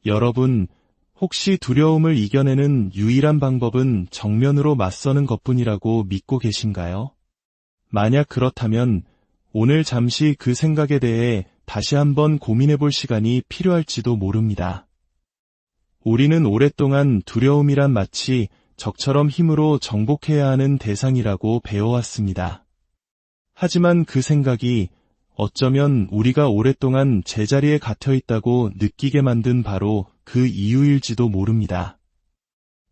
여러분, 혹시 두려움을 이겨내는 유일한 방법은 정면으로 맞서는 것뿐이라고 믿고 계신가요? 만약 그렇다면 오늘 잠시 그 생각에 대해 다시 한번 고민해 볼 시간이 필요할지도 모릅니다. 우리는 오랫동안 두려움이란 마치 적처럼 힘으로 정복해야 하는 대상이라고 배워왔습니다. 하지만 그 생각이 어쩌면 우리가 오랫동안 제자리에 갇혀 있다고 느끼게 만든 바로 그 이유일지도 모릅니다.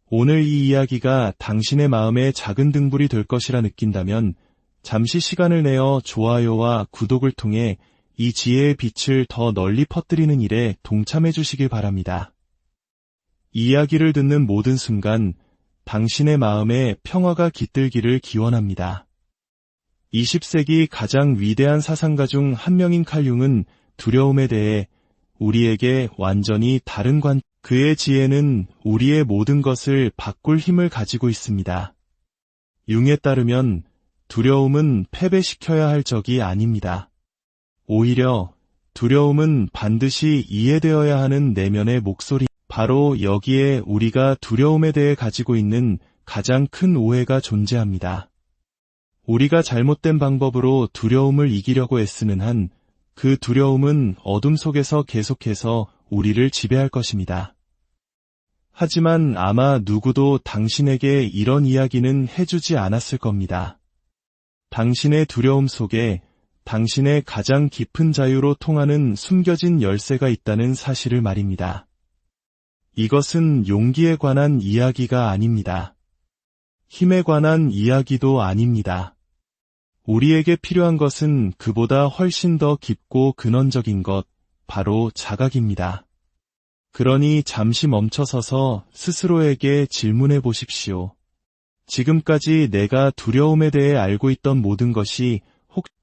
오늘 이 이야기가 당신의 마음에 작은 등불이 될 것이라 느낀다면 잠시 시간을 내어 좋아요와 구독을 통해 이 지혜의 빛을 더 널리 퍼뜨리는 일에 동참해 주시길 바랍니다. 이야기를 듣는 모든 순간 당신의 마음에 평화가 깃들기를 기원합니다. 20세기 가장 위대한 사상가 중 한 명인 칼 융은 두려움에 대해 우리에게 완전히 다른 그의 지혜는 우리의 모든 것을 바꿀 힘을 가지고 있습니다. 융에 따르면 두려움은 패배시켜야 할 적이 아닙니다. 오히려 두려움은 반드시 이해되어야 하는 내면의 목소리, 바로 여기에 우리가 두려움에 대해 가지고 있는 가장 큰 오해가 존재합니다. 우리가 잘못된 방법으로 두려움을 이기려고 애쓰는 한 그 두려움은 어둠 속에서 계속해서 우리를 지배할 것입니다. 하지만 아마 누구도 당신에게 이런 이야기는 해주지 않았을 겁니다. 당신의 두려움 속에 당신의 가장 깊은 자유로 통하는 숨겨진 열쇠가 있다는 사실을 말입니다. 이것은 용기에 관한 이야기가 아닙니다. 힘에 관한 이야기도 아닙니다. 우리에게 필요한 것은 그보다 훨씬 더 깊고 근원적인 것, 바로 자각입니다. 그러니 잠시 멈춰서서 스스로에게 질문해 보십시오. 지금까지 내가 두려움에 대해 알고 있던 모든 것이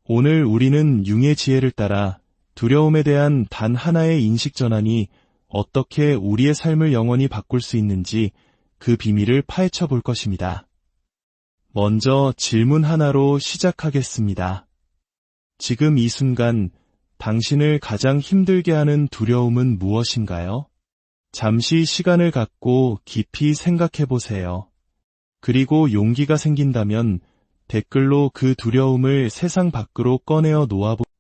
오늘 우리는 융의 지혜를 따라 두려움에 대한 단 하나의 인식 전환이 어떻게 우리의 삶을 영원히 바꿀 수 있는지 그 비밀을 파헤쳐 볼 것입니다. 먼저 질문 하나로 시작하겠습니다. 지금 이 순간 당신을 가장 힘들게 하는 두려움은 무엇인가요? 잠시 시간을 갖고 깊이 생각해 보세요. 그리고 용기가 생긴다면 댓글로 그 두려움을 세상 밖으로 꺼내어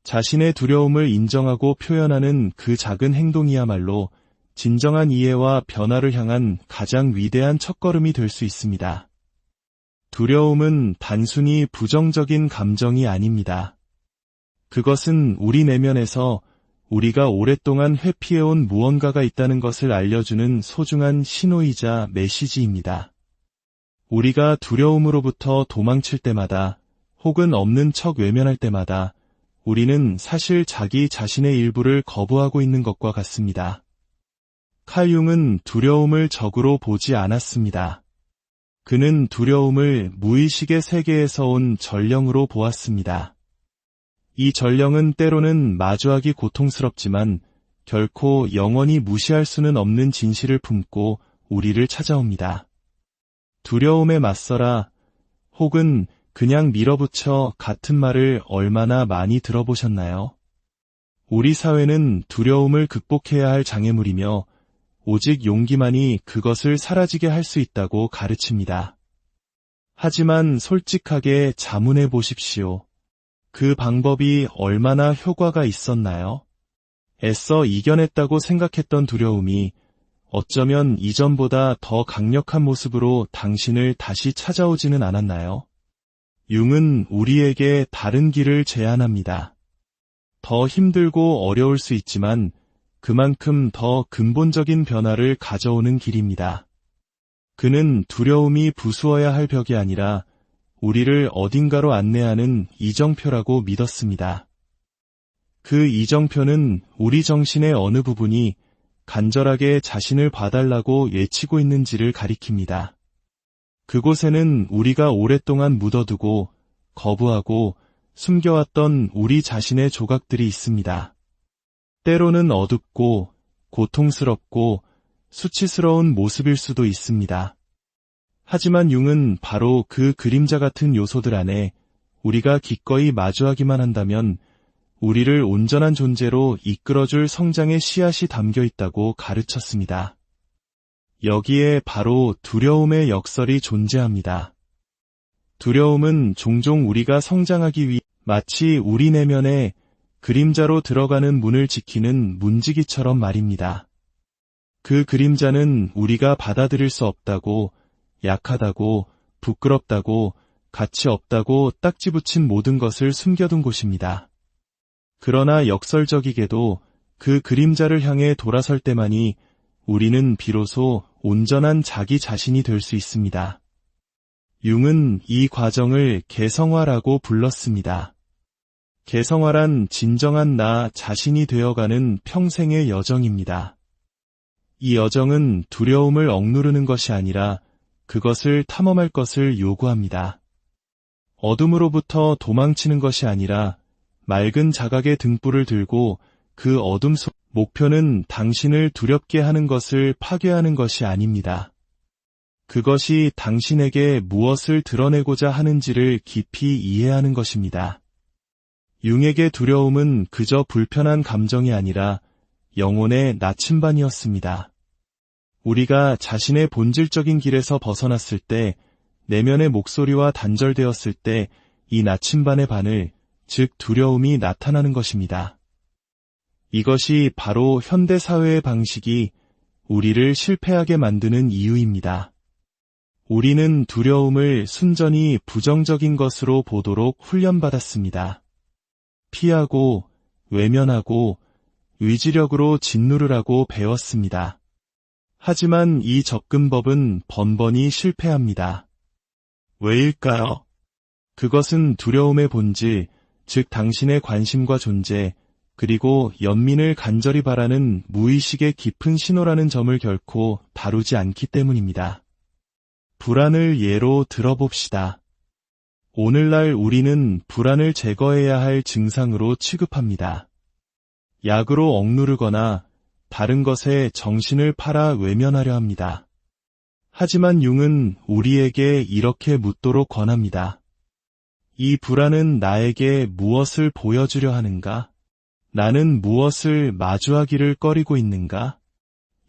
자신의 두려움을 인정하고 표현하는 그 작은 행동이야말로 진정한 이해와 변화를 향한 가장 위대한 첫걸음이 될 수 있습니다. 두려움은 단순히 부정적인 감정이 아닙니다. 그것은 우리 내면에서 우리가 오랫동안 회피해온 무언가가 있다는 것을 알려주는 소중한 신호이자 메시지입니다. 우리가 두려움으로부터 도망칠 때마다 혹은 없는 척 외면할 때마다 우리는 사실 자기 자신의 일부를 거부하고 있는 것과 같습니다. 칼 융은 두려움을 적으로 보지 않았습니다. 그는 두려움을 무의식의 세계에서 온 전령으로 보았습니다. 이 전령은 때로는 마주하기 고통스럽지만 결코 영원히 무시할 수는 없는 진실을 품고 우리를 찾아옵니다. 두려움에 맞서라 혹은 그냥 밀어붙여 같은 말을 얼마나 많이 들어보셨나요? 우리 사회는 두려움을 극복해야 할 장애물이며 오직 용기만이 그것을 사라지게 할 수 있다고 가르칩니다. 하지만 솔직하게 자문해 보십시오. 그 방법이 얼마나 효과가 있었나요? 애써 이겨냈다고 생각했던 두려움이 어쩌면 이전보다 더 강력한 모습으로 당신을 다시 찾아오지는 않았나요? 융은 우리에게 다른 길을 제안합니다. 더 힘들고 어려울 수 있지만 그만큼 더 근본적인 변화를 가져오는 길입니다. 그는 두려움이 부수어야 할 벽이 아니라 우리를 어딘가로 안내하는 이정표라고 믿었습니다. 그 이정표는 우리 정신의 어느 부분이 간절하게 자신을 봐달라고 외치고 있는지를 가리킵니다. 그곳에는 우리가 오랫동안 묻어두고 거부하고 숨겨왔던 우리 자신의 조각들이 있습니다. 때로는 어둡고 고통스럽고 수치스러운 모습일 수도 있습니다. 하지만 융은 바로 그 그림자 같은 요소들 안에 우리가 기꺼이 마주하기만 한다면 우리를 온전한 존재로 이끌어줄 성장의 씨앗이 담겨 있다고 가르쳤습니다. 여기에 바로 두려움의 역설이 존재합니다. 두려움은 종종 우리가 성장하기 위해 마치 우리 내면에 그림자로 들어가는 문을 지키는 문지기처럼 말입니다. 그 그림자는 우리가 받아들일 수 없다고, 약하다고, 부끄럽다고, 가치 없다고 딱지 붙인 모든 것을 숨겨둔 곳입니다. 그러나 역설적이게도 그 그림자를 향해 돌아설 때만이 우리는 비로소 온전한 자기 자신이 될 수 있습니다. 융은 이 과정을 개성화라고 불렀습니다. 개성화란 진정한 나 자신이 되어가는 평생의 여정입니다. 이 여정은 두려움을 억누르는 것이 아니라 그것을 탐험할 것을 요구합니다. 어둠으로부터 도망치는 것이 아니라 맑은 자각의 등불을 들고 그 어둠 속 목표는 당신을 두렵게 하는 것을 파괴하는 것이 아닙니다. 그것이 당신에게 무엇을 드러내고자 하는지를 깊이 이해하는 것입니다. 융에게 두려움은 그저 불편한 감정이 아니라 영혼의 나침반이었습니다. 우리가 자신의 본질적인 길에서 벗어났을 때, 내면의 목소리와 단절되었을 때 이 나침반의 바늘, 즉 두려움이 나타나는 것입니다. 이것이 바로 현대사회의 방식이 우리를 실패하게 만드는 이유입니다. 우리는 두려움을 순전히 부정적인 것으로 보도록 훈련받았습니다. 피하고, 외면하고, 의지력으로 진노를 하고 배웠습니다. 하지만 이 접근법은 번번이 실패합니다. 왜일까요? 그것은 두려움의 본질, 즉 당신의 관심과 존재, 그리고 연민을 간절히 바라는 무의식의 깊은 신호라는 점을 결코 다루지 않기 때문입니다. 불안을 예로 들어봅시다. 오늘날 우리는 불안을 제거해야 할 증상으로 취급합니다. 약으로 억누르거나 다른 것에 정신을 팔아 외면하려 합니다. 하지만 융은 우리에게 이렇게 묻도록 권합니다. 이 불안은 나에게 무엇을 보여주려 하는가? 나는 무엇을 마주하기를 꺼리고 있는가?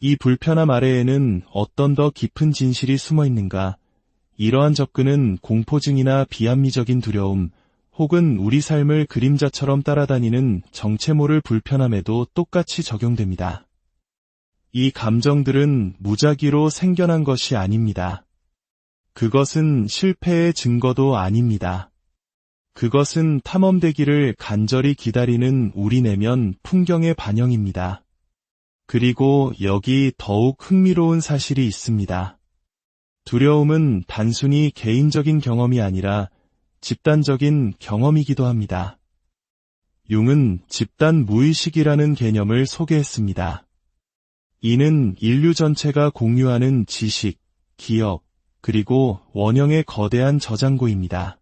이 불편함 아래에는 어떤 더 깊은 진실이 숨어 있는가? 이러한 접근은 공포증이나 비합리적인 두려움, 혹은 우리 삶을 그림자처럼 따라다니는 정체 모를 불편함에도 똑같이 적용됩니다. 이 감정들은 무작위로 생겨난 것이 아닙니다. 그것은 실패의 증거도 아닙니다. 그것은 탐험되기를 간절히 기다리는 우리 내면 풍경의 반영입니다. 그리고 여기 더욱 흥미로운 사실이 있습니다. 두려움은 단순히 개인적인 경험이 아니라 집단적인 경험이기도 합니다. 융은 집단 무의식이라는 개념을 소개했습니다. 이는 인류 전체가 공유하는 지식, 기억, 그리고 원형의 거대한 저장고입니다.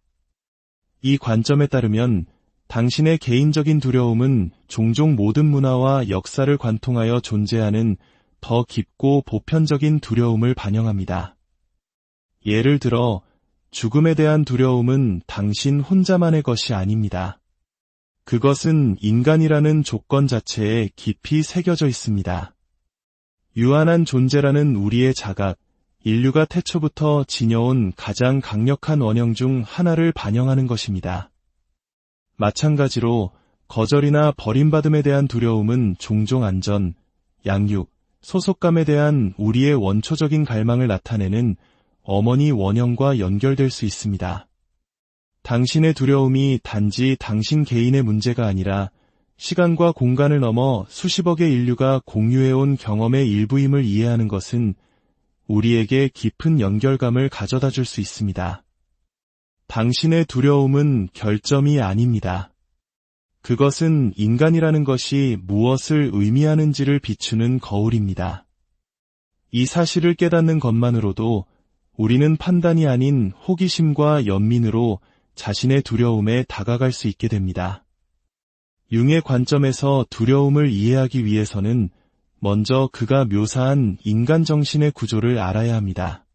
이 관점에 따르면 당신의 개인적인 두려움은 종종 모든 문화와 역사를 관통하여 존재하는 더 깊고 보편적인 두려움을 반영합니다. 예를 들어 죽음에 대한 두려움은 당신 혼자만의 것이 아닙니다. 그것은 인간이라는 조건 자체에 깊이 새겨져 있습니다. 유한한 존재라는 우리의 자각, 인류가 태초부터 지녀온 가장 강력한 원형 중 하나를 반영하는 것입니다. 마찬가지로 거절이나 버림받음에 대한 두려움은 종종 안전, 양육, 소속감에 대한 우리의 원초적인 갈망을 나타내는 어머니 원형과 연결될 수 있습니다. 당신의 두려움이 단지 당신 개인의 문제가 아니라 시간과 공간을 넘어 수십억의 인류가 공유해온 경험의 일부임을 이해하는 것은 우리에게 깊은 연결감을 가져다 줄 수 있습니다. 당신의 두려움은 결점이 아닙니다. 그것은 인간이라는 것이 무엇을 의미하는지를 비추는 거울입니다. 이 사실을 깨닫는 것만으로도 우리는 판단이 아닌 호기심과 연민으로 자신의 두려움에 다가갈 수 있게 됩니다. 융의 관점에서 두려움을 이해하기 위해서는 먼저 그가 묘사한 인간 정신의 구조를 알아야 합니다.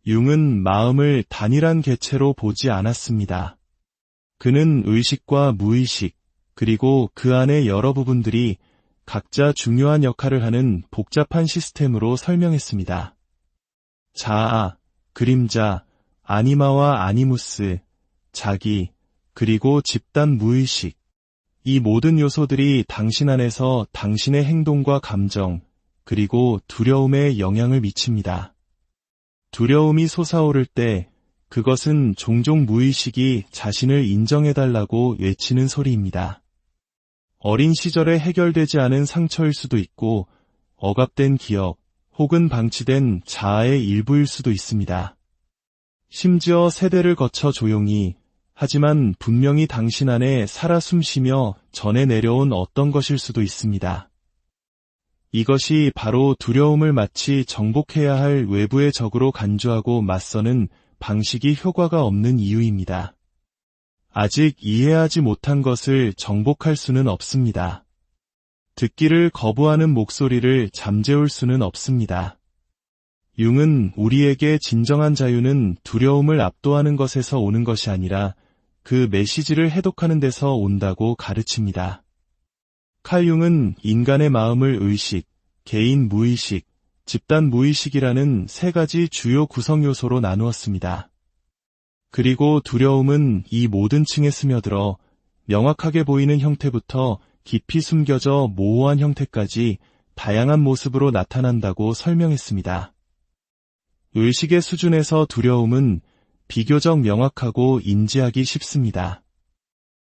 융은 마음을 단일한 개체로 보지 않았습니다. 그는 의식과 무의식, 그리고 그 안의 여러 부분들이 각자 중요한 역할을 하는 복잡한 시스템으로 설명했습니다. 자아, 그림자, 아니마와 아니무스, 자기, 그리고 집단 무의식. 이 모든 요소들이 당신 안에서 당신의 행동과 감정, 그리고 두려움에 영향을 미칩니다. 두려움이 솟아오를 때 그것은 종종 무의식이 자신을 인정해달라고 외치는 소리입니다. 어린 시절에 해결되지 않은 상처일 수도 있고 억압된 기억 혹은 방치된 자아의 일부일 수도 있습니다. 심지어 세대를 거쳐 조용히 하지만 분명히 당신 안에 살아 숨쉬며 전해 내려온 어떤 것일 수도 있습니다. 이것이 바로 두려움을 마치 정복해야 할 외부의 적으로 간주하고 맞서는 방식이 효과가 없는 이유입니다. 아직 이해하지 못한 것을 정복할 수는 없습니다. 듣기를 거부하는 목소리를 잠재울 수는 없습니다. 융은 우리에게 진정한 자유는 두려움을 압도하는 것에서 오는 것이 아니라 그 메시지를 해독하는 데서 온다고 가르칩니다. 칼 융은 인간의 마음을 의식, 개인 무의식, 집단 무의식이라는 세 가지 주요 구성 요소로 나누었습니다. 그리고 두려움은 이 모든 층에 스며들어 명확하게 보이는 형태부터 깊이 숨겨져 모호한 형태까지 다양한 모습으로 나타난다고 설명했습니다. 의식의 수준에서 두려움은 비교적 명확하고 인지하기 쉽습니다.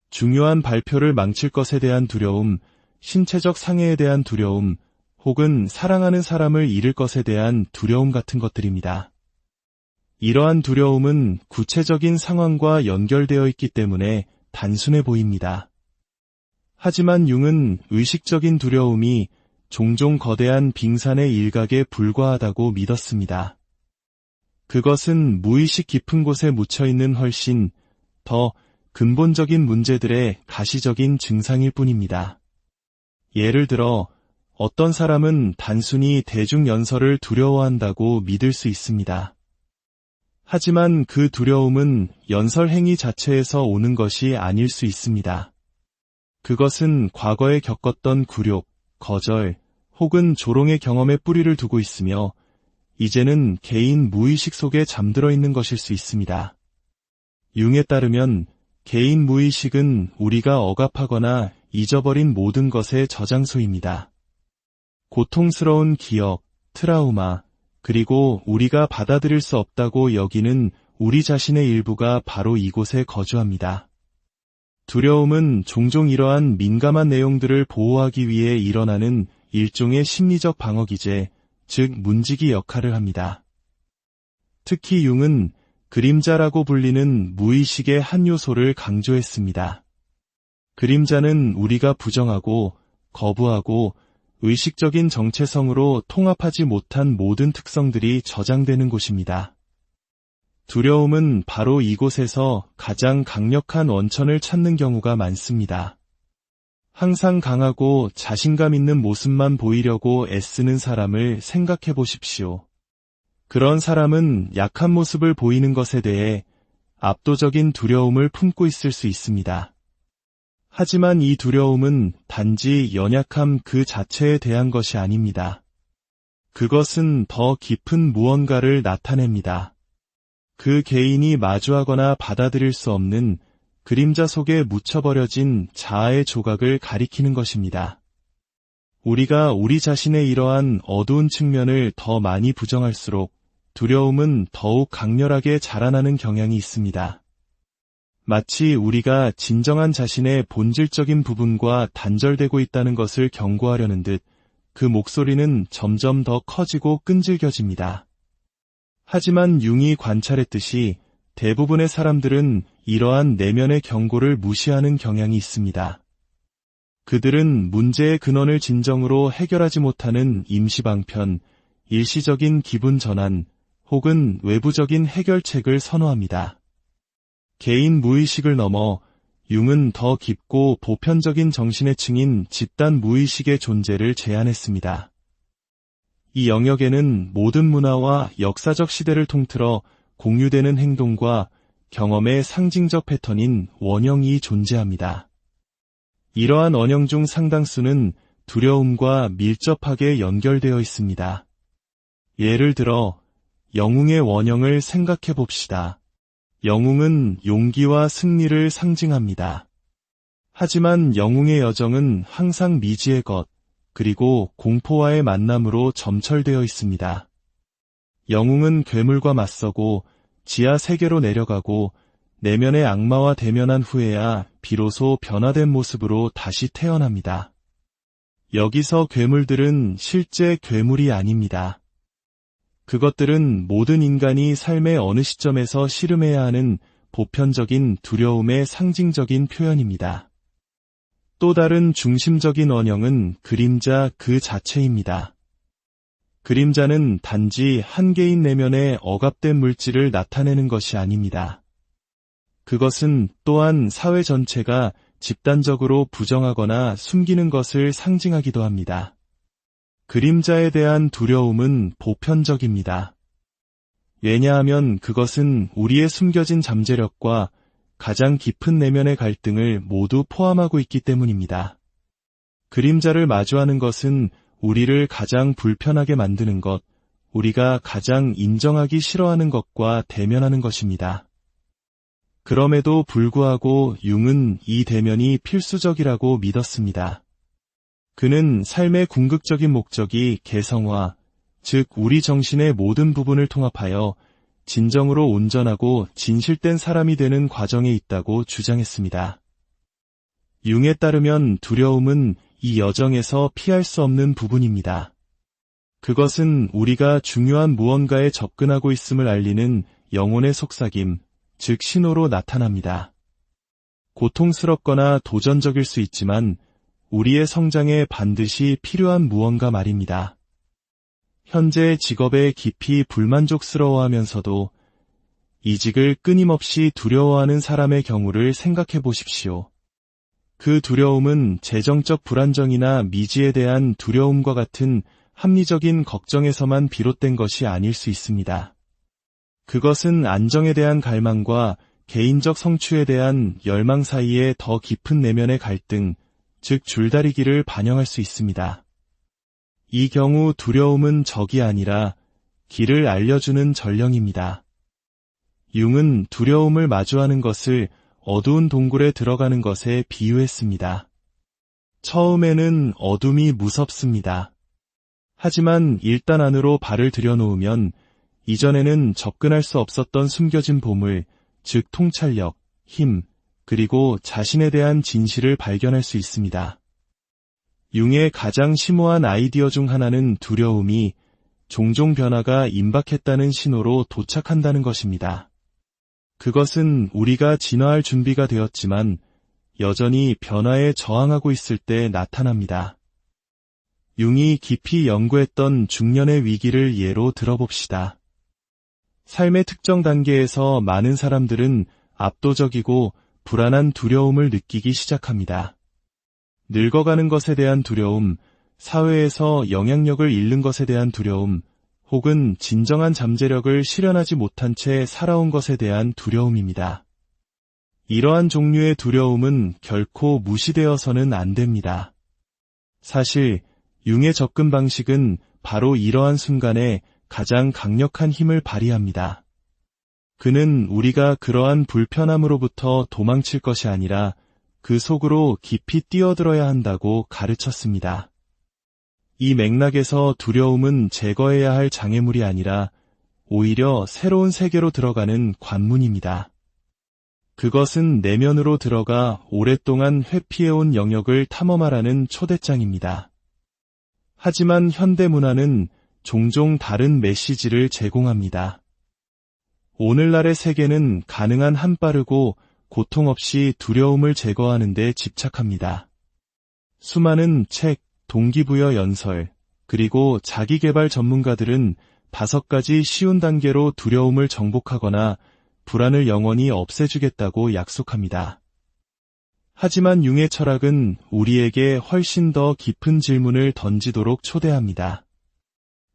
중요한 발표를 망칠 것에 대한 두려움, 신체적 상해에 대한 두려움, 혹은 사랑하는 사람을 잃을 것에 대한 두려움 같은 것들입니다. 이러한 두려움은 구체적인 상황과 연결되어 있기 때문에 단순해 보입니다. 하지만 융은 의식적인 두려움이 종종 거대한 빙산의 일각에 불과하다고 믿었습니다. 그것은 무의식 깊은 곳에 묻혀있는 훨씬 더 근본적인 문제들의 가시적인 증상일 뿐입니다. 예를 들어 어떤 사람은 단순히 대중연설을 두려워한다고 믿을 수 있습니다. 하지만 그 두려움은 연설 행위 자체에서 오는 것이 아닐 수 있습니다. 그것은 과거에 겪었던 굴욕, 거절, 혹은 조롱의 경험에 뿌리를 두고 있으며 이제는 개인 무의식 속에 잠들어 있는 것일 수 있습니다. 융에 따르면 개인 무의식은 우리가 억압하거나 잊어버린 모든 것의 저장소입니다. 고통스러운 기억, 트라우마, 그리고 우리가 받아들일 수 없다고 여기는 우리 자신의 일부가 바로 이곳에 거주합니다. 두려움은 종종 이러한 민감한 내용들을 보호하기 위해 일어나는 일종의 심리적 방어기제, 즉 문지기 역할을 합니다. 특히 융은 그림자라고 불리는 무의식의 한 요소를 강조했습니다. 그림자는 우리가 부정하고 거부하고 의식적인 정체성으로 통합하지 못한 모든 특성들이 저장되는 곳입니다. 두려움은 바로 이곳에서 가장 강력한 원천을 찾는 경우가 많습니다. 항상 강하고 자신감 있는 모습만 보이려고 애쓰는 사람을 생각해 보십시오. 그런 사람은 약한 모습을 보이는 것에 대해 압도적인 두려움을 품고 있을 수 있습니다. 하지만 이 두려움은 단지 연약함 그 자체에 대한 것이 아닙니다. 그것은 더 깊은 무언가를 나타냅니다. 그 개인이 마주하거나 받아들일 수 없는 그림자 속에 묻혀버려진 자아의 조각을 가리키는 것입니다. 우리가 우리 자신의 이러한 어두운 측면을 더 많이 부정할수록 두려움은 더욱 강렬하게 자라나는 경향이 있습니다. 마치 우리가 진정한 자신의 본질적인 부분과 단절되고 있다는 것을 경고하려는 듯 그 목소리는 점점 더 커지고 끈질겨집니다. 하지만 융이 관찰했듯이 대부분의 사람들은 이러한 내면의 경고를 무시하는 경향이 있습니다. 그들은 문제의 근원을 진정으로 해결하지 못하는 임시방편, 일시적인 기분 전환, 혹은 외부적인 해결책을 선호합니다. 개인 무의식을 넘어 융은 더 깊고 보편적인 정신의 층인 집단 무의식의 존재를 제안했습니다. 이 영역에는 모든 문화와 역사적 시대를 통틀어 공유되는 행동과 경험의 상징적 패턴인 원형이 존재합니다. 이러한 원형 중 상당수는 두려움과 밀접하게 연결되어 있습니다. 예를 들어 영웅의 원형을 생각해 봅시다. 영웅은 용기와 승리를 상징합니다. 하지만 영웅의 여정은 항상 미지의 것, 그리고 공포와의 만남으로 점철되어 있습니다. 영웅은 괴물과 맞서고 지하 세계로 내려가고 내면의 악마와 대면한 후에야 비로소 변화된 모습으로 다시 태어납니다. 여기서 괴물들은 실제 괴물이 아닙니다. 그것들은 모든 인간이 삶의 어느 시점에서 씨름해야 하는 보편적인 두려움의 상징적인 표현입니다. 또 다른 중심적인 원형은 그림자 그 자체입니다. 그림자는 단지 한 개인 내면의 억압된 물질을 나타내는 것이 아닙니다. 그것은 또한 사회 전체가 집단적으로 부정하거나 숨기는 것을 상징하기도 합니다. 그림자에 대한 두려움은 보편적입니다. 왜냐하면 그것은 우리의 숨겨진 잠재력과 가장 깊은 내면의 갈등을 모두 포함하고 있기 때문입니다. 그림자를 마주하는 것은 우리를 가장 불편하게 만드는 것, 우리가 가장 인정하기 싫어하는 것과 대면하는 것입니다. 그럼에도 불구하고 융은 이 대면이 필수적이라고 믿었습니다. 그는 삶의 궁극적인 목적이 개성화, 즉 우리 정신의 모든 부분을 통합하여 진정으로 온전하고 진실된 사람이 되는 과정에 있다고 주장했습니다. 융에 따르면 두려움은 이 여정에서 피할 수 없는 부분입니다. 그것은 우리가 중요한 무언가에 접근하고 있음을 알리는 영혼의 속삭임, 즉 신호로 나타납니다. 고통스럽거나 도전적일 수 있지만 우리의 성장에 반드시 필요한 무언가 말입니다. 현재의 직업에 깊이 불만족스러워하면서도 이직을 끊임없이 두려워하는 사람의 경우를 생각해 보십시오. 그 두려움은 재정적 불안정이나 미지에 대한 두려움과 같은 합리적인 걱정에서만 비롯된 것이 아닐 수 있습니다. 그것은 안정에 대한 갈망과 개인적 성취에 대한 열망 사이의 더 깊은 내면의 갈등, 즉 줄다리기를 반영할 수 있습니다. 이 경우 두려움은 적이 아니라 길을 알려주는 전령입니다. 융은 두려움을 마주하는 것을 어두운 동굴에 들어가는 것에 비유했습니다. 처음에는 어둠이 무섭습니다. 하지만 일단 안으로 발을 들여놓으면 이전에는 접근할 수 없었던 숨겨진 보물, 즉 통찰력, 힘, 그리고 자신에 대한 진실을 발견할 수 있습니다. 융의 가장 심오한 아이디어 중 하나는 두려움이 종종 변화가 임박했다는 신호로 도착한다는 것입니다. 그것은 우리가 진화할 준비가 되었지만 여전히 변화에 저항하고 있을 때 나타납니다. 융이 깊이 연구했던 중년의 위기를 예로 들어봅시다. 삶의 특정 단계에서 많은 사람들은 압도적이고 불안한 두려움을 느끼기 시작합니다. 늙어가는 것에 대한 두려움, 사회에서 영향력을 잃는 것에 대한 두려움, 혹은 진정한 잠재력을 실현하지 못한 채 살아온 것에 대한 두려움입니다. 이러한 종류의 두려움은 결코 무시되어서는 안 됩니다. 사실 융의 접근 방식은 바로 이러한 순간에 가장 강력한 힘을 발휘합니다. 그는 우리가 그러한 불편함으로부터 도망칠 것이 아니라 그 속으로 깊이 뛰어들어야 한다고 가르쳤습니다. 이 맥락에서 두려움은 제거해야 할 장애물이 아니라 오히려 새로운 세계로 들어가는 관문입니다. 그것은 내면으로 들어가 오랫동안 회피해온 영역을 탐험하라는 초대장입니다. 하지만 현대 문화는 종종 다른 메시지를 제공합니다. 오늘날의 세계는 가능한 한 빠르고 고통 없이 두려움을 제거하는 데 집착합니다. 수많은 책, 동기부여 연설, 그리고 자기개발 전문가들은 5가지 쉬운 단계로 두려움을 정복하거나 불안을 영원히 없애주겠다고 약속합니다. 하지만 융의 철학은 우리에게 훨씬 더 깊은 질문을 던지도록 초대합니다.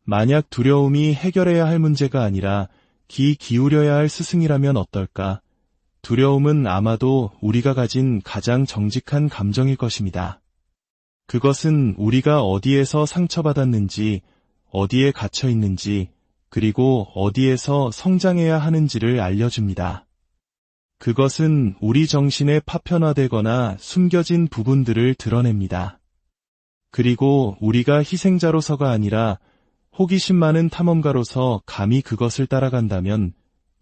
만약 두려움이 해결해야 할 문제가 아니라 귀 기울여야 할 스승이라면 어떨까? 두려움은 아마도 우리가 가진 가장 정직한 감정일 것입니다. 그것은 우리가 어디에서 상처받았는지, 어디에 갇혀 있는지, 그리고 어디에서 성장해야 하는지를 알려줍니다. 그것은 우리 정신에 파편화되거나 숨겨진 부분들을 드러냅니다. 그리고 우리가 희생자로서가 아니라 호기심 많은 탐험가로서 감히 그것을 따라간다면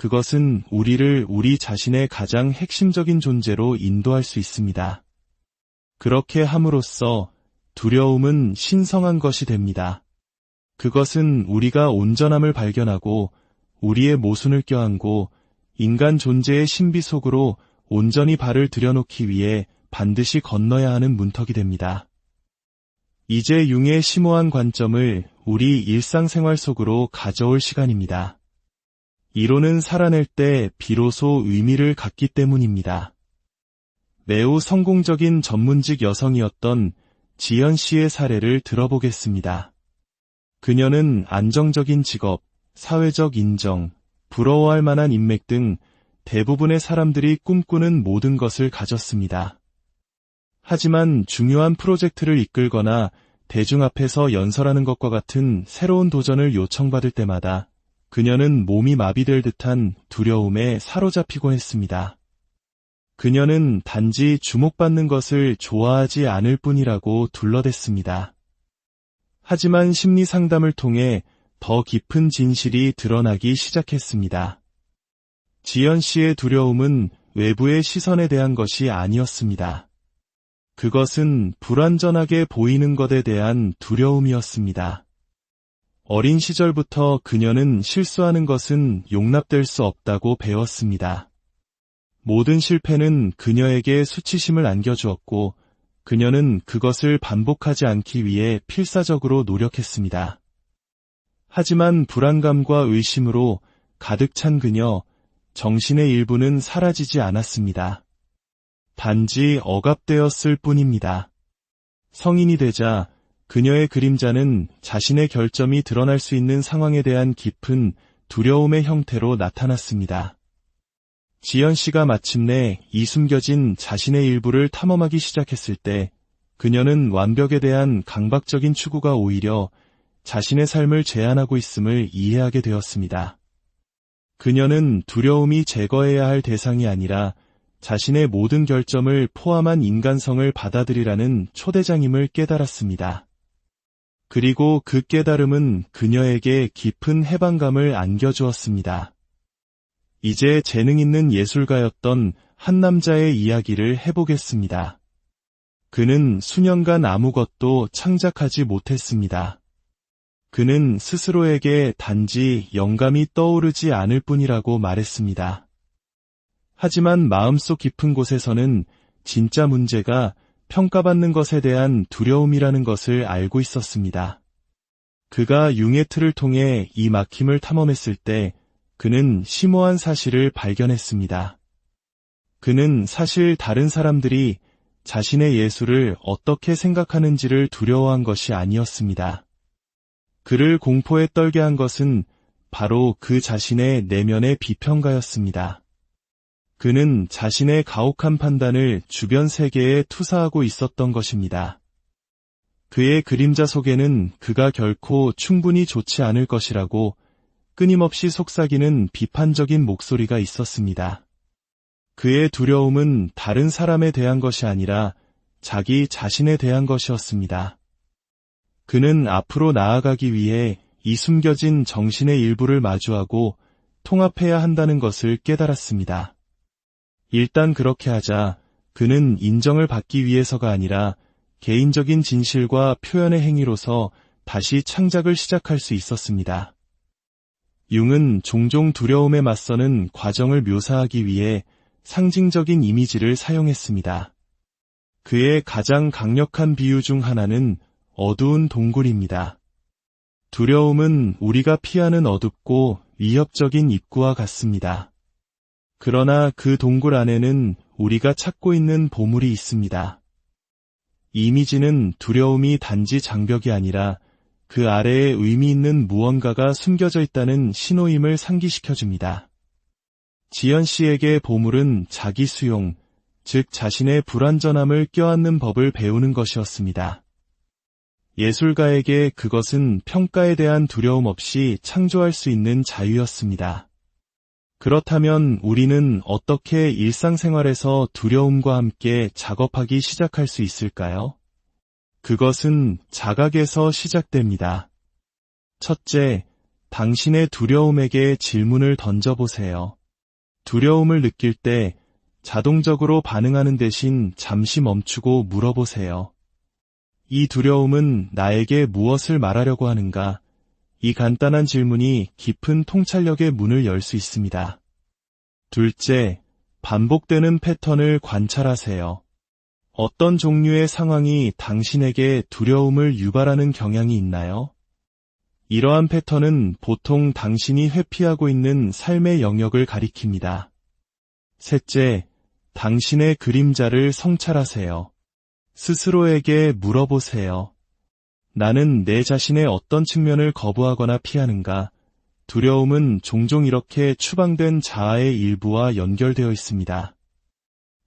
그것은 우리를 우리 자신의 가장 핵심적인 존재로 인도할 수 있습니다. 그렇게 함으로써 두려움은 신성한 것이 됩니다. 그것은 우리가 온전함을 발견하고 우리의 모순을 껴안고 인간 존재의 신비 속으로 온전히 발을 들여놓기 위해 반드시 건너야 하는 문턱이 됩니다. 이제 융의 심오한 관점을 우리 일상생활 속으로 가져올 시간입니다. 이론은 살아낼 때 비로소 의미를 갖기 때문입니다. 매우 성공적인 전문직 여성이었던 지연 씨의 사례를 들어보겠습니다. 그녀는 안정적인 직업, 사회적 인정, 부러워할 만한 인맥 등 대부분의 사람들이 꿈꾸는 모든 것을 가졌습니다. 하지만 중요한 프로젝트를 이끌거나 대중 앞에서 연설하는 것과 같은 새로운 도전을 요청받을 때마다 그녀는 몸이 마비될 듯한 두려움에 사로잡히곤 했습니다. 그녀는 단지 주목받는 것을 좋아하지 않을 뿐이라고 둘러댔습니다. 하지만 심리 상담을 통해 더 깊은 진실이 드러나기 시작했습니다. 지연 씨의 두려움은 외부의 시선에 대한 것이 아니었습니다. 그것은 불완전하게 보이는 것에 대한 두려움이었습니다. 어린 시절부터 그녀는 실수하는 것은 용납될 수 없다고 배웠습니다. 모든 실패는 그녀에게 수치심을 안겨주었고 그녀는 그것을 반복하지 않기 위해 필사적으로 노력했습니다. 하지만 불안감과 의심으로 가득 찬 그녀, 정신의 일부는 사라지지 않았습니다. 단지 억압되었을 뿐입니다. 성인이 되자 그녀의 그림자는 자신의 결점이 드러날 수 있는 상황에 대한 깊은 두려움의 형태로 나타났습니다. 지연 씨가 마침내 이 숨겨진 자신의 일부를 탐험하기 시작했을 때 그녀는 완벽에 대한 강박적인 추구가 오히려 자신의 삶을 제한하고 있음을 이해하게 되었습니다. 그녀는 두려움이 제거해야 할 대상이 아니라 자신의 모든 결점을 포함한 인간성을 받아들이라는 초대장임을 깨달았습니다. 그리고 그 깨달음은 그녀에게 깊은 해방감을 안겨주었습니다. 이제 재능 있는 예술가였던 한 남자의 이야기를 해보겠습니다. 그는 수년간 아무것도 창작하지 못했습니다. 그는 스스로에게 단지 영감이 떠오르지 않을 뿐이라고 말했습니다. 하지만 마음속 깊은 곳에서는 진짜 문제가 평가받는 것에 대한 두려움이라는 것을 알고 있었습니다. 그가 융의 틀을 통해 이 막힘을 탐험했을 때 그는 심오한 사실을 발견했습니다. 그는 사실 다른 사람들이 자신의 예술을 어떻게 생각하는지를 두려워한 것이 아니었습니다. 그를 공포에 떨게 한 것은 바로 그 자신의 내면의 비평가였습니다. 그는 자신의 가혹한 판단을 주변 세계에 투사하고 있었던 것입니다. 그의 그림자 속에는 그가 결코 충분히 좋지 않을 것이라고 끊임없이 속삭이는 비판적인 목소리가 있었습니다. 그의 두려움은 다른 사람에 대한 것이 아니라 자기 자신에 대한 것이었습니다. 그는 앞으로 나아가기 위해 이 숨겨진 정신의 일부를 마주하고 통합해야 한다는 것을 깨달았습니다. 일단 그렇게 하자 그는 인정을 받기 위해서가 아니라 개인적인 진실과 표현의 행위로서 다시 창작을 시작할 수 있었습니다. 융은 종종 두려움에 맞서는 과정을 묘사하기 위해 상징적인 이미지를 사용했습니다. 그의 가장 강력한 비유 중 하나는 어두운 동굴입니다. 두려움은 우리가 피하는 어둡고 위협적인 입구와 같습니다. 그러나 그 동굴 안에는 우리가 찾고 있는 보물이 있습니다. 이미지는 두려움이 단지 장벽이 아니라 그 아래에 의미 있는 무언가가 숨겨져 있다는 신호임을 상기시켜줍니다. 지연 씨에게 보물은 자기 수용, 즉 자신의 불완전함을 껴안는 법을 배우는 것이었습니다. 예술가에게 그것은 평가에 대한 두려움 없이 창조할 수 있는 자유였습니다. 그렇다면 우리는 어떻게 일상생활에서 두려움과 함께 작업하기 시작할 수 있을까요? 그것은 자각에서 시작됩니다. 첫째, 당신의 두려움에게 질문을 던져보세요. 두려움을 느낄 때 자동적으로 반응하는 대신 잠시 멈추고 물어보세요. 이 두려움은 나에게 무엇을 말하려고 하는가? 이 간단한 질문이 깊은 통찰력의 문을 열 수 있습니다. 둘째, 반복되는 패턴을 관찰하세요. 어떤 종류의 상황이 당신에게 두려움을 유발하는 경향이 있나요? 이러한 패턴은 보통 당신이 회피하고 있는 삶의 영역을 가리킵니다. 셋째, 당신의 그림자를 성찰하세요. 스스로에게 물어보세요. 나는 내 자신의 어떤 측면을 거부하거나 피하는가? 두려움은 종종 이렇게 추방된 자아의 일부와 연결되어 있습니다.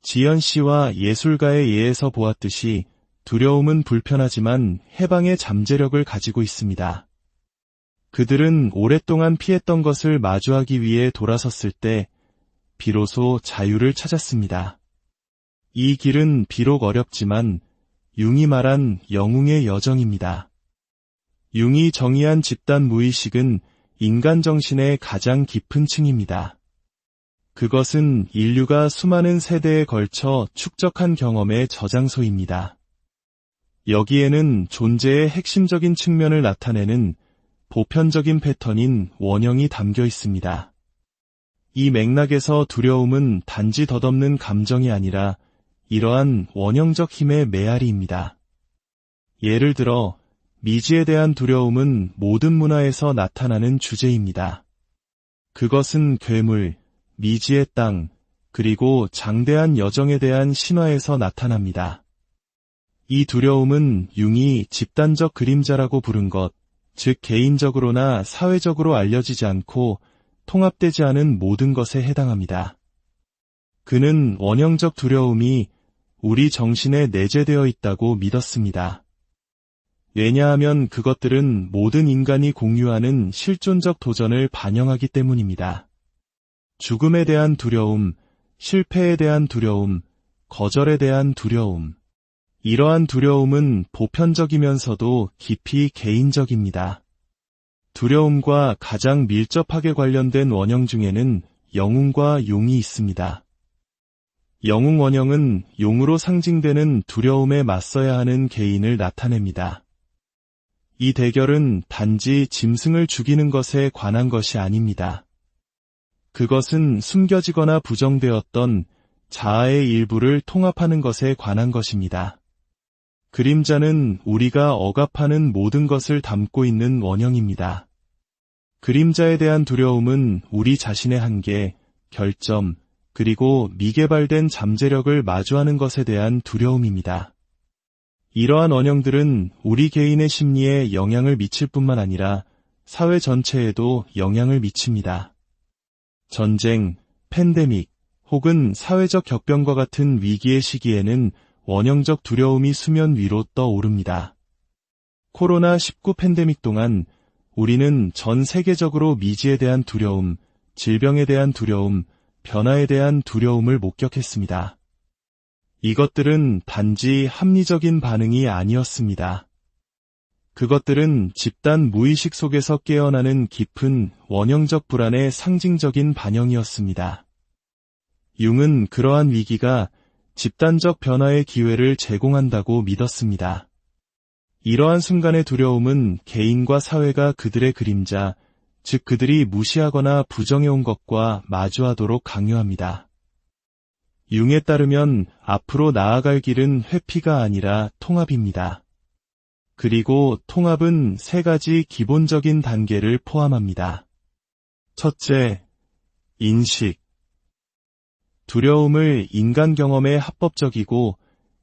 지연 씨와 예술가의 예에서 보았듯이 두려움은 불편하지만 해방의 잠재력을 가지고 있습니다. 그들은 오랫동안 피했던 것을 마주하기 위해 돌아섰을 때 비로소 자유를 찾았습니다. 이 길은 비록 어렵지만 융이 말한 영웅의 여정입니다. 융이 정의한 집단 무의식은 인간 정신의 가장 깊은 층입니다. 그것은 인류가 수많은 세대에 걸쳐 축적한 경험의 저장소입니다. 여기에는 존재의 핵심적인 측면을 나타내는 보편적인 패턴인 원형이 담겨 있습니다. 이 맥락에서 두려움은 단지 덧없는 감정이 아니라 이러한 원형적 힘의 메아리입니다. 예를 들어 미지에 대한 두려움은 모든 문화에서 나타나는 주제입니다. 그것은 괴물, 미지의 땅, 그리고 장대한 여정에 대한 신화에서 나타납니다. 이 두려움은 융이 집단적 그림자라고 부른 것, 즉 개인적으로나 사회적으로 알려지지 않고 통합되지 않은 모든 것에 해당합니다. 그는 원형적 두려움이 우리 정신에 내재되어 있다고 믿었습니다. 왜냐하면 그것들은 모든 인간이 공유하는 실존적 도전을 반영하기 때문입니다. 죽음에 대한 두려움, 실패에 대한 두려움, 거절에 대한 두려움. 이러한 두려움은 보편적이면서도 깊이 개인적입니다. 두려움과 가장 밀접하게 관련된 원형 중에는 영웅과 용이 있습니다. 영웅 원형은 용으로 상징되는 두려움에 맞서야 하는 개인을 나타냅니다. 이 대결은 단지 짐승을 죽이는 것에 관한 것이 아닙니다. 그것은 숨겨지거나 부정되었던 자아의 일부를 통합하는 것에 관한 것입니다. 그림자는 우리가 억압하는 모든 것을 담고 있는 원형입니다. 그림자에 대한 두려움은 우리 자신의 한계, 결점, 그리고 미개발된 잠재력을 마주하는 것에 대한 두려움입니다. 이러한 원형들은 우리 개인의 심리에 영향을 미칠 뿐만 아니라 사회 전체에도 영향을 미칩니다. 전쟁, 팬데믹, 혹은 사회적 격변과 같은 위기의 시기에는 원형적 두려움이 수면 위로 떠오릅니다. 코로나19 팬데믹 동안 우리는 전 세계적으로 미지에 대한 두려움, 질병에 대한 두려움, 변화에 대한 두려움을 목격했습니다. 이것들은 단지 합리적인 반응이 아니었습니다. 그것들은 집단 무의식 속에서 깨어나는 깊은 원형적 불안의 상징적인 반영이었습니다. 융은 그러한 위기가 집단적 변화의 기회를 제공한다고 믿었습니다. 이러한 순간의 두려움은 개인과 사회가 그들의 그림자, 즉 그들이 무시하거나 부정해온 것과 마주하도록 강요합니다. 융에 따르면 앞으로 나아갈 길은 회피가 아니라 통합입니다. 그리고 통합은 세 가지 기본적인 단계를 포함합니다. 첫째, 인식. 두려움을 인간 경험의 합법적이고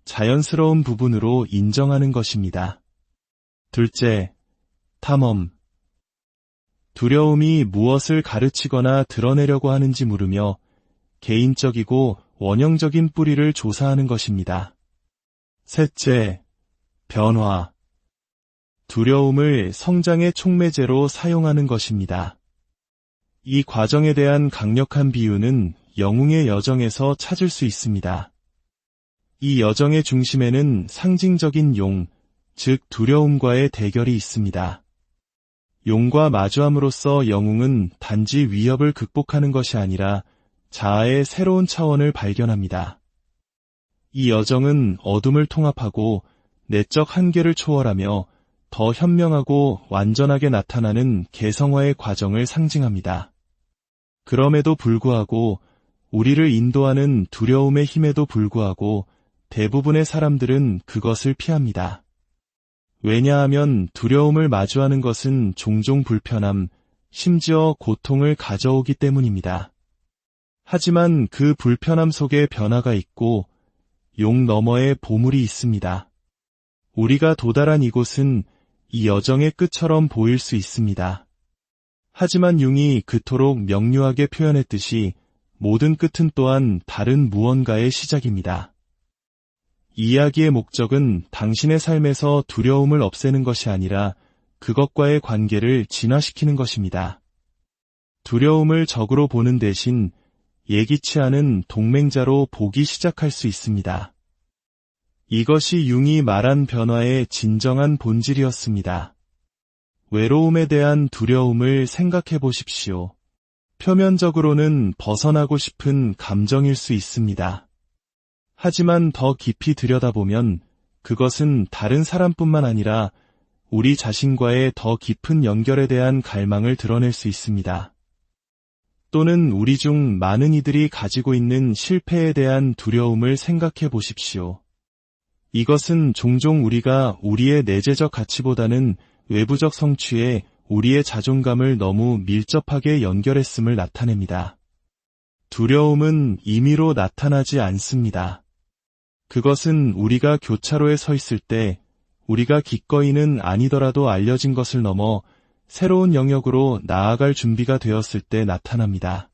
자연스러운 부분으로 인정하는 것입니다. 둘째, 탐험. 두려움이 무엇을 가르치거나 드러내려고 하는지 물으며 개인적이고 원형적인 뿌리를 조사하는 것입니다. 셋째, 변화. 두려움을 성장의 촉매제로 사용하는 것입니다. 이 과정에 대한 강력한 비유는 영웅의 여정에서 찾을 수 있습니다. 이 여정의 중심에는 상징적인 용, 즉 두려움과의 대결이 있습니다. 용과 마주함으로써 영웅은 단지 위협을 극복하는 것이 아니라 자아의 새로운 차원을 발견합니다. 이 여정은 어둠을 통합하고 내적 한계를 초월하며 더 현명하고 완전하게 나타나는 개성화의 과정을 상징합니다. 그럼에도 불구하고 우리를 인도하는 두려움의 힘에도 불구하고 대부분의 사람들은 그것을 피합니다. 왜냐하면 두려움을 마주하는 것은 종종 불편함, 심지어 고통을 가져오기 때문입니다. 하지만 그 불편함 속에 변화가 있고 용 너머에 보물이 있습니다. 우리가 도달한 이곳은 이 여정의 끝처럼 보일 수 있습니다. 하지만 융이 그토록 명료하게 표현했듯이 모든 끝은 또한 다른 무언가의 시작입니다. 이 이야기의 목적은 당신의 삶에서 두려움을 없애는 것이 아니라 그것과의 관계를 진화시키는 것입니다. 두려움을 적으로 보는 대신 예기치 않은 동맹자로 보기 시작할 수 있습니다. 이것이 융이 말한 변화의 진정한 본질이었습니다. 외로움에 대한 두려움을 생각해 보십시오. 표면적으로는 벗어나고 싶은 감정일 수 있습니다. 하지만 더 깊이 들여다보면 그것은 다른 사람뿐만 아니라 우리 자신과의 더 깊은 연결에 대한 갈망을 드러낼 수 있습니다. 또는 우리 중 많은 이들이 가지고 있는 실패에 대한 두려움을 생각해 보십시오. 이것은 종종 우리가 우리의 내재적 가치보다는 외부적 성취에 우리의 자존감을 너무 밀접하게 연결했음을 나타냅니다. 두려움은 임의로 나타나지 않습니다. 그것은 우리가 교차로에 서 있을 때 우리가 기꺼이는 아니더라도 알려진 것을 넘어 새로운 영역으로 나아갈 준비가 되었을 때 나타납니다.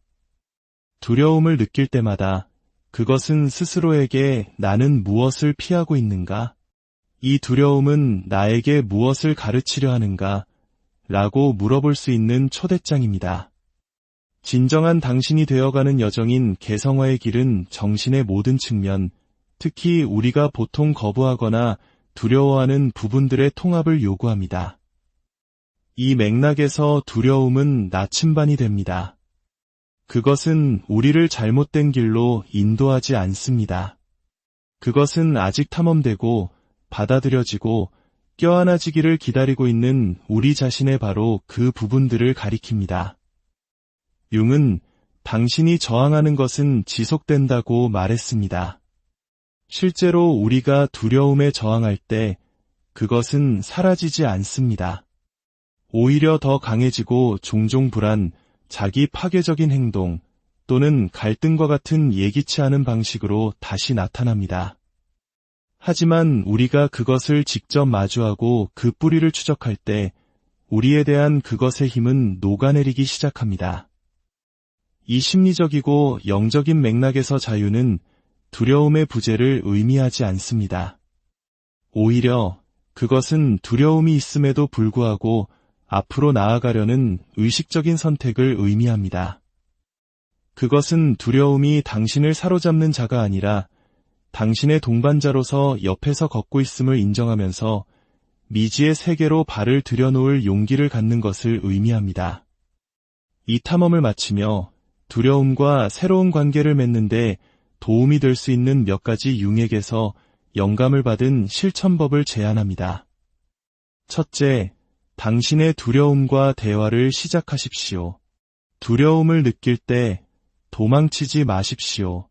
두려움을 느낄 때마다 그것은 스스로에게 나는 무엇을 피하고 있는가? 이 두려움은 나에게 무엇을 가르치려 하는가? 라고 물어볼 수 있는 초대장입니다. 진정한 당신이 되어가는 여정인 개성화의 길은 정신의 모든 측면, 특히 우리가 보통 거부하거나 두려워하는 부분들의 통합을 요구합니다. 이 맥락에서 두려움은 나침반이 됩니다. 그것은 우리를 잘못된 길로 인도하지 않습니다. 그것은 아직 탐험되고 받아들여지고 껴안아지기를 기다리고 있는 우리 자신의 바로 그 부분들을 가리킵니다. 융은 당신이 저항하는 것은 지속된다고 말했습니다. 실제로 우리가 두려움에 저항할 때 그것은 사라지지 않습니다. 오히려 더 강해지고 종종 불안, 자기 파괴적인 행동 또는 갈등과 같은 예기치 않은 방식으로 다시 나타납니다. 하지만 우리가 그것을 직접 마주하고 그 뿌리를 추적할 때 우리에 대한 그것의 힘은 녹아내리기 시작합니다. 이 심리적이고 영적인 맥락에서 자유는 두려움의 부재를 의미하지 않습니다. 오히려 그것은 두려움이 있음에도 불구하고 앞으로 나아가려는 의식적인 선택을 의미합니다. 그것은 두려움이 당신을 사로잡는 자가 아니라 당신의 동반자로서 옆에서 걷고 있음을 인정하면서 미지의 세계로 발을 들여놓을 용기를 갖는 것을 의미합니다. 이 탐험을 마치며 두려움과 새로운 관계를 맺는데 도움이 될 수 있는 몇 가지 융에게서 영감을 받은 실천법을 제안합니다. 첫째, 당신의 두려움과 대화를 시작하십시오. 두려움을 느낄 때 도망치지 마십시오.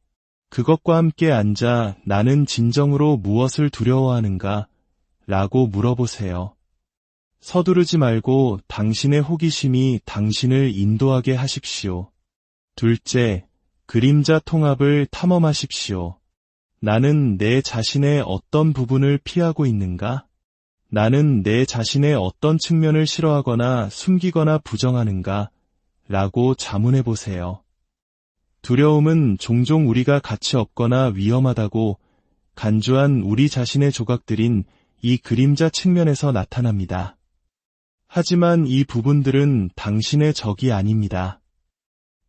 그것과 함께 앉아 나는 진정으로 무엇을 두려워하는가? 라고 물어보세요. 서두르지 말고 당신의 호기심이 당신을 인도하게 하십시오. 둘째, 그림자 통합을 탐험하십시오. 나는 내 자신의 어떤 부분을 피하고 있는가? 나는 내 자신의 어떤 측면을 싫어하거나 숨기거나 부정하는가? 라고 자문해 보세요. 두려움은 종종 우리가 가치 없거나 위험하다고 간주한 우리 자신의 조각들인 이 그림자 측면에서 나타납니다. 하지만 이 부분들은 당신의 적이 아닙니다.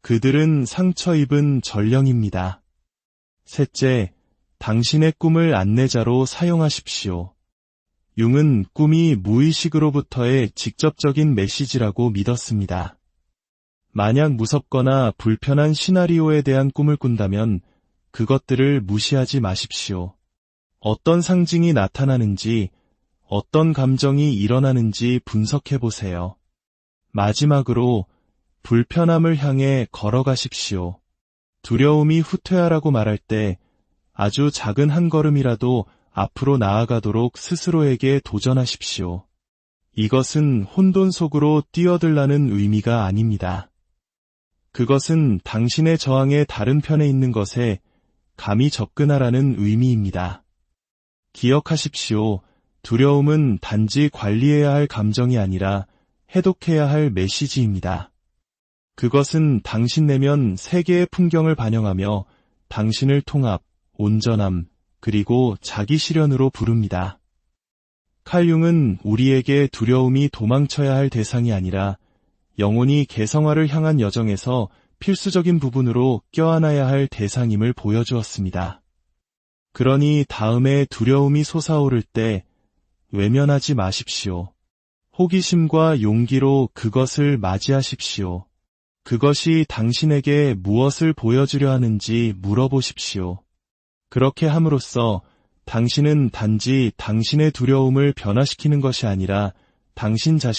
그들은 상처 입은 전령입니다. 셋째, 당신의 꿈을 안내자로 사용하십시오. 융은 꿈이 무의식으로부터의 직접적인 메시지라고 믿었습니다. 만약 무섭거나 불편한 시나리오에 대한 꿈을 꾼다면 그것들을 무시하지 마십시오. 어떤 상징이 나타나는지, 어떤 감정이 일어나는지 분석해 보세요. 마지막으로 불편함을 향해 걸어가십시오. 두려움이 후퇴하라고 말할 때 아주 작은 한 걸음이라도 앞으로 나아가도록 스스로에게 도전하십시오. 이것은 혼돈 속으로 뛰어들라는 의미가 아닙니다. 그것은 당신의 저항의 다른 편에 있는 것에 감히 접근하라는 의미입니다. 기억하십시오. 두려움은 단지 관리해야 할 감정이 아니라 해독해야 할 메시지입니다. 그것은 당신 내면 세계의 풍경을 반영하며 당신을 통합, 온전함, 그리고 자기 실현으로 부릅니다. 칼 융은 우리에게 두려움이 도망쳐야 할 대상이 아니라 영혼이 개성화를 향한 여정에서 필수적인 부분으로 껴안아야 할 대상임을 보여주었습니다. 그러니 다음에 두려움이 솟아오를 때 외면하지 마십시오. 호기심과 용기로 그것을 맞이하십시오. 그것이 당신에게 무엇을 보여주려 하는지 물어보십시오. 그렇게 함으로써 당신은 단지 당신의 두려움을 변화시키는 것이 아니라 당신 자신을